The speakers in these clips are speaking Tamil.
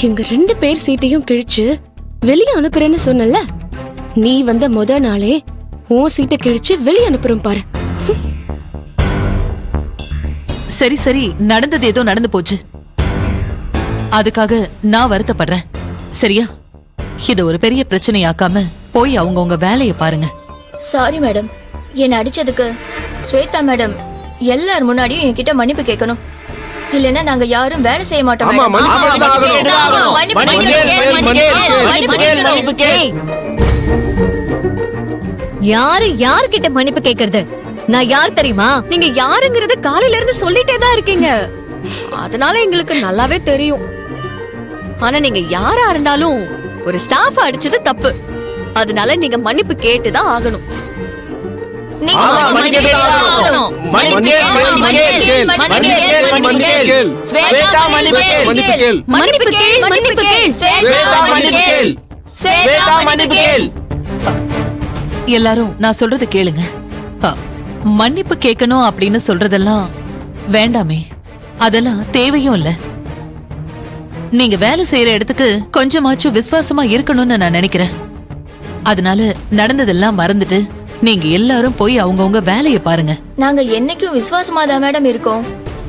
எங்க 2 பேர் சீட்டையும் கிழிச்சு வெளியே அனுப்புறேன்னு சொன்னல, நீ வந்த முத நாளே உன் சீட்டை கிழிச்சு வெளியே அனுப்புறோம் பாரு. சரி சரி, நடந்தது ஏதோ நடந்து போச்சு. அதுக்காக நான் வருத்தப்படுறேன். சரியா? இத ஒரு பெரிய பிரச்சனையாக்காம போய் அவங்கவுங்க வேலைய பாருங்க. சாரி மேடம், என்ன அடிச்சதுக்கு ஸ்வேதா மேடம் எல்லார் முன்னாடியும் என்கிட்ட மன்னிப்பு கேட்கணும். இல்லன்னா நாங்க யாரும் வேலை செய்ய மாட்டோம். யார்கிட்ட மன்னிப்பு கேக்குறது? நான் யார் தெரியுமா? நீங்க யாருங்கறத காலையில இருந்து சொல்லிட்டே தான் இருக்கீங்க. அதனால எங்களுக்கு நல்லாவே தெரியும். ஆனா நீங்க யாரா இருந்தாலும் ஒரு ஸ்டாஃப் அடிச்சது தப்பு. அதனால நீங்க மன்னிப்பு கேட்டுதான் ஆகணும். எல்லாரும் நான் சொல்றது கேளுங்க. மன்னிப்பு கேட்கணும் அப்படின்னு சொல்றதெல்லாம் வேண்டாமே, அதெல்லாம் தேவையும் இல்ல. நீங்க வேலை செய்யற இடத்துக்கு கொஞ்சமாச்சும் விசுவாசமா இருக்கணும்னு நான் நினைக்கிறேன். அதனால நடந்ததெல்லாம் மறந்துட்டு நீங்க எல்லாரும் போய் அவங்கவுங்க வேலையை பாருங்க. நாங்க என்னைக்கும் விசுவாசமா தான் மேடம் இருக்கோம்.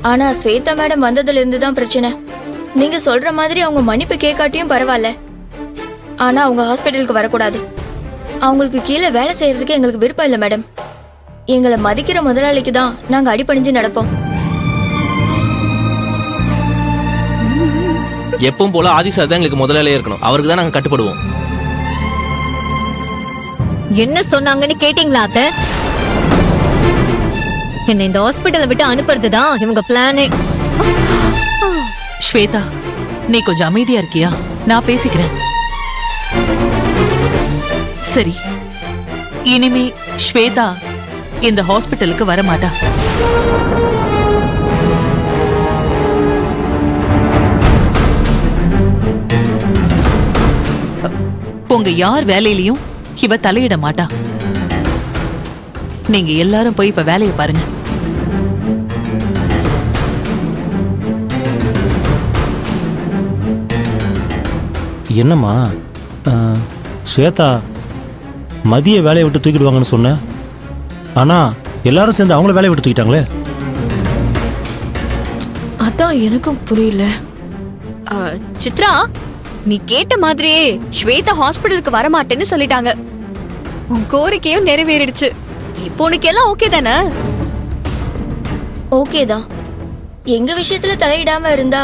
ஆனா ஸ்வேதா மேடம் வந்ததுல இருந்து தான் பிரச்சனை. நீங்க சொல்ற மாதிரி அவங்க மன்னிப்பு கேட்காட்டியும் பரவாயில்ல, ஆனா அவங்க ஹாஸ்பிட்டலுக்கு வரக்கூடாது. அவங்களுக்கு கீழே வேலை செய்யறதுக்கு எங்களுக்கு விருப்பம் இல்லை மேடம். எங்களை மதிக்கிற முதலாளிக்கு தான் நாங்க அடிபணிஞ்சு நடப்போம். எப்பவும் போல ஆதி சார் தான் எங்களுக்கு முதலாளியே இருக்கணும். அவருக்கு தான் நாங்க கட்டுப்படுவோம். என்ன சொன்னாங்கன்னு கேட்டீங்களா அத்தை? என்ன இந்த ஹாஸ்பிட்டலை விட்டு அனுப்புறதுதான் இவங்க பிளானே. ஸ்வேதா, நீ கொஞ்சம் அமைதியா இருக்கியா? நான் பேசிக்கிறேன். சரி, இனிமே ஸ்வேதா இந்த ஹாஸ்பிட்டலுக்கு வரமாட்டா. உங்க யார் வேலையிலயும் இவ தலையிட மாட்டா. நீங்க எல்லாரும் போய் இப்ப வேலையை பாருங்க. என்னம்மா ஸ்வேதா மதிய வேலையை விட்டு தூக்கிடுவாங்கன்னு சொன்ன, ஆனா எல்லாரும் சேர்ந்து அவங்கள வேலையை விட்டு தூக்கிட்டாங்களே. அதான் எனக்கும் புரியல. சித்ரா, நீ கேட்ட மாதிரியே ஸ்வேதா ஹாஸ்பிட்டலுக்கு வரமாட்டேன்னு சொல்லிட்டாங்க. உன் கோரிக்கையும் நிறைவேறிடுச்சு. இப்போ உனக்கு எல்லாம் ஓகே தானே? ஓகே தான். எங்க விஷயத்துல தலையிடாம இருந்தா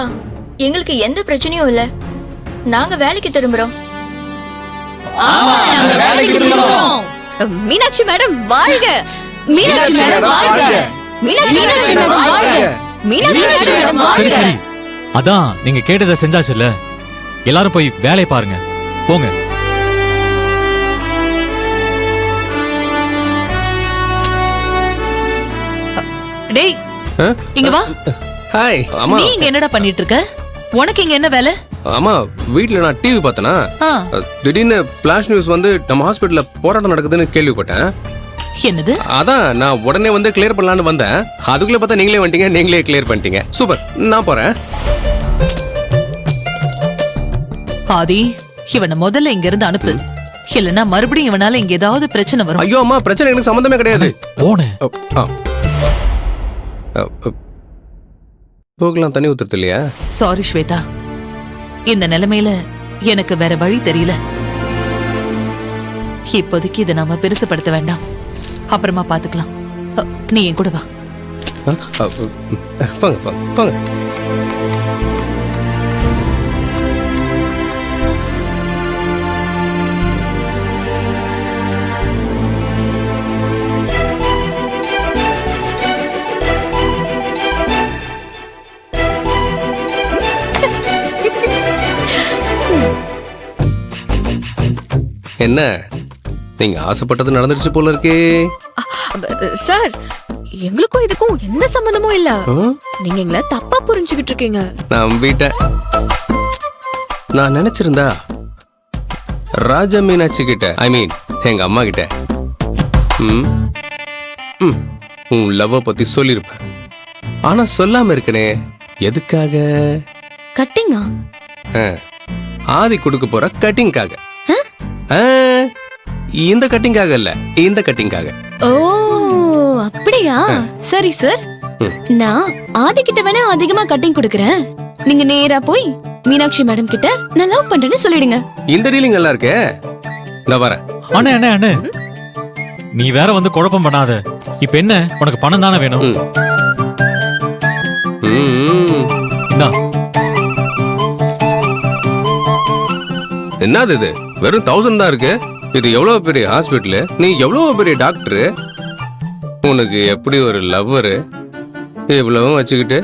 எங்களுக்கு எந்த பிரச்சனையும் இல்ல. நாங்க வேலைக்கு திரும்புறோம். மீனாட்சி மேடம் வாழ்க! மீனாட்சி மேடம் வாழ்க! மீனாட்சி மேடம் வாழ்க! மீனாட்சி மேடம் சரி சரி, அதான் நீங்க கேட்டதை செஞ்சாச்சுல்ல. எல்லாரும் போய் வேலையை பாருங்க, போங்க. டேய், இங்க வா. ஹாய். நீ இங்க என்னடா பண்ணிட்டு இருக்க? உனக்கு இங்க என்ன வேலை? ஆமா, வீட்ல நான் டிவி பார்த்தனா, திடீர்னு ஃபிளாஷ் நியூஸ் வந்து நம்ம ஹாஸ்பிட்டல்ல போராட்டம் நடக்குதுன்னு கேள்விப்பட்டேன். என்னது? அதான் நான் உடனே வந்து கிளியர் பண்ணலான்னு வந்தேன். அதுக்குள்ள பார்த்தா நீங்களே வந்துட்டீங்க. நீங்களே கிளியர் பண்ணிட்டீங்க. சூப்பர், நான் போறேன். ஆதி, இவனை முதல்ல இங்க இருந்து அனுப்பு. இல்லனா மறுபடியும் இவனால இங்க ஏதாவது பிரச்சனை வரும். ஐயோ அம்மா, பிரச்சனை எனக்கு சம்பந்தமே கிடையாது. போனேன். போகலாம், தண்ணி ஊத்துறது இல்லையா? சாரி ஸ்வேதா, இந்த நிலைமையில எனக்கு வேற வழி தெரியல. இப்போதைக்கு இதை நாம பெருசுப்படுத்த வேண்டாம், அப்புறமா பாத்துக்கலாம். நீ என் கூட வா. போங்க போங்க போங்க. என்ன, நீங்க ஆசைப்பட்டது நடந்துருச்சு போல இருக்கே. சார், எங்களுக்கும் இதுக்கும் எந்த சம்பந்தமும் இல்ல. நீங்க எங்களை தப்பா புரிஞ்சுக்கிட்டு இருக்கீங்க. நம்பிட்டேன். நான் நினைச்சிருந்தா ராஜா மீனாட்சி கிட்ட, ஐ மீன் எங்க அம்மா கிட்ட உன் லவ் பத்தி சொல்லிருப்பேன். ஆனா சொல்லாம இருக்கனே, எதுக்காக? கட்டிங்கா? ஆதி கொடுக்க போற கட்டிங்காக. இந்த கட்டிங்காக இல்ல, இந்த கட்டிங்காக. ஓ அப்படியா? சரி சார், நான் ஆதி கிட்ட வேணா அதிகமா கட்டிங் கொடுக்கறேன். நீங்க நேரா போய் மீனாட்சி மேடம் கிட்ட நான் லவ் பண்றேன்னு சொல்லிடுங்க. இந்த டீலிங் நல்லா இருக்கே. இந்த வரேன். அண்ணே அண்ணே அண்ணே, நீ வேற வந்து குழப்பம் பண்ணாத. இப்ப என்ன, உனக்கு பணம் தானே வேணும்? இந்தா. என்னது இது? வெறும் 1000 தான் இருக்கு. இது எவ்வளவு பெரிய ஹாஸ்பிட்டல், நீ எவ்வளவு பெரிய டாக்டர், உனக்கு எப்படி ஒரு லவ்வரு இவ்வளவும் வச்சுக்கிட்டு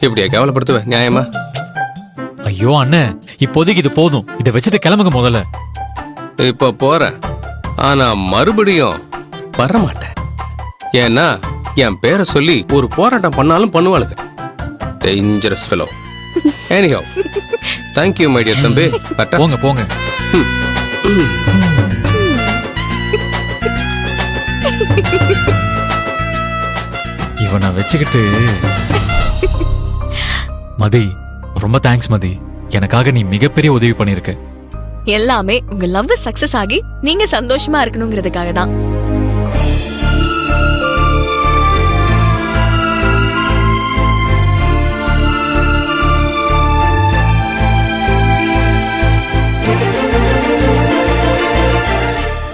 இப்படியா கேவலப்படுத்துவ? நியாயமா? ஐயோ அண்ணே, இப்போதைக்கு இது போதும். இதை வச்சுட்டு கிளம்புங்க முதல்ல. இப்ப போறேன், ஆனா மறுபடியும் வரமாட்டேன். ஏன்னா என் பேரை சொல்லி ஒரு போராட்டம் பண்ணாலும் பண்ணுவாளுங்க. Dangerous fellow. Anyhow, thank you my dear தம்பி. போங்க போங்க. இவனை வச்சுக்கிட்டு. மதி, ரொம்ப தேங்க்ஸ் மதி. எனக்காக நீ மிகப்பெரிய உதவி பண்ணிருக்க. எல்லாமே உங்க லவ் சக்சஸ் ஆகி நீங்க சந்தோஷமா இருக்கணுங்கிறதுக்காக தான்.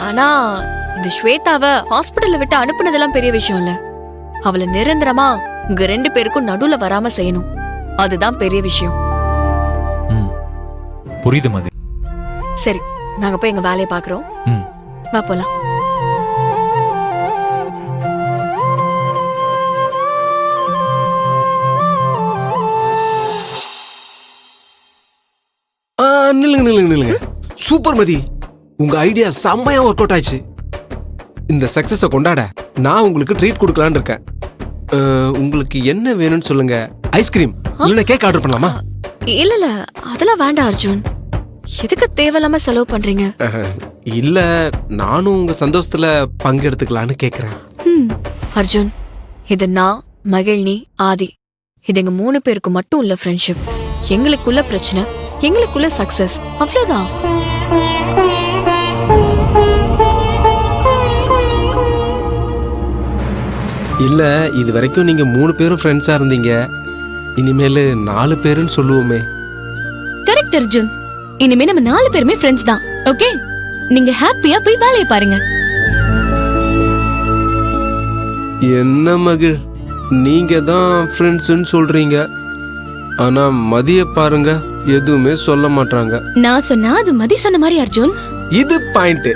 ஆனா இந்த ஸ்வேதாவை ஹாஸ்பிடல்ல விட்டு அனுப்புனதெல்லாம் பெரிய விஷயம் இல்ல. அவளை நிரந்தரமா உங்க 2 பேருக்கும் நடுவுல வராம செய்யணும். அதுதான் பெரிய விஷயம். புரியுது மதி. சரி, நாங்க போய் எங்க வேலையை பாக்குறோம். வா போலாம். நில்லுங்க. சூப்பர் மதி, உங்க ஐடியா செம்மையா ஒர்க் அவுட் ஆச்சு. இந்த சக்சஸ கொண்டாட நான் உங்களுக்கு ட்ரீட் கொடுக்கலான்னு இருக்கேன். உங்களுக்கு என்ன வேணும்னு சொல்லுங்க. ஐஸ்கிரீம் இல்ல கேக் ஆர்டர் பண்ணலாமா? இல்ல அதெல்லாம் வேண்டாம் அர்ஜுன். எதுக்கு தேவையில்லாம செலவு பண்றீங்க? இல்ல, நானும் உங்க சந்தோஷத்துல பங்கெடுத்துக்கலான்னு கேக்குறேன். அர்ஜுன், இது நான், மகிழ்னி, ஆதி, இது எங்க 3 பேருக்கு மட்டும் உள்ள ஃப்ரெண்ட்ஷிப். எங்களுக்குள்ள பிரச்சனை, எங்களுக்குள்ள சக்சஸ், அவ்வளவுதான். இல்ல, இது வரைக்கும் நீங்க 3 பேரும் ஃப்ரெண்ட்ஸா இருந்தீங்க. இனிமேல் 4 பேருன்னு சொல்லுவோமே. கரெக்ட் அர்ஜுன், இனிமே நம்ம 4 பேருமே ஃப்ரெண்ட்ஸ் தான். ஓகே, நீங்க ஹாப்பியா போய் வேலையை பாருங்க. என்ன மகிழ், நீங்க தான் ஃப்ரெண்ட்ஸ்னு சொல்றீங்க, ஆனா மதிய பாருங்க எதுவுமே சொல்ல மாட்டாங்க. நான் சொன்னா அது மதி சொன்ன மாதிரி அர்ஜுன். இது பாயிண்ட்.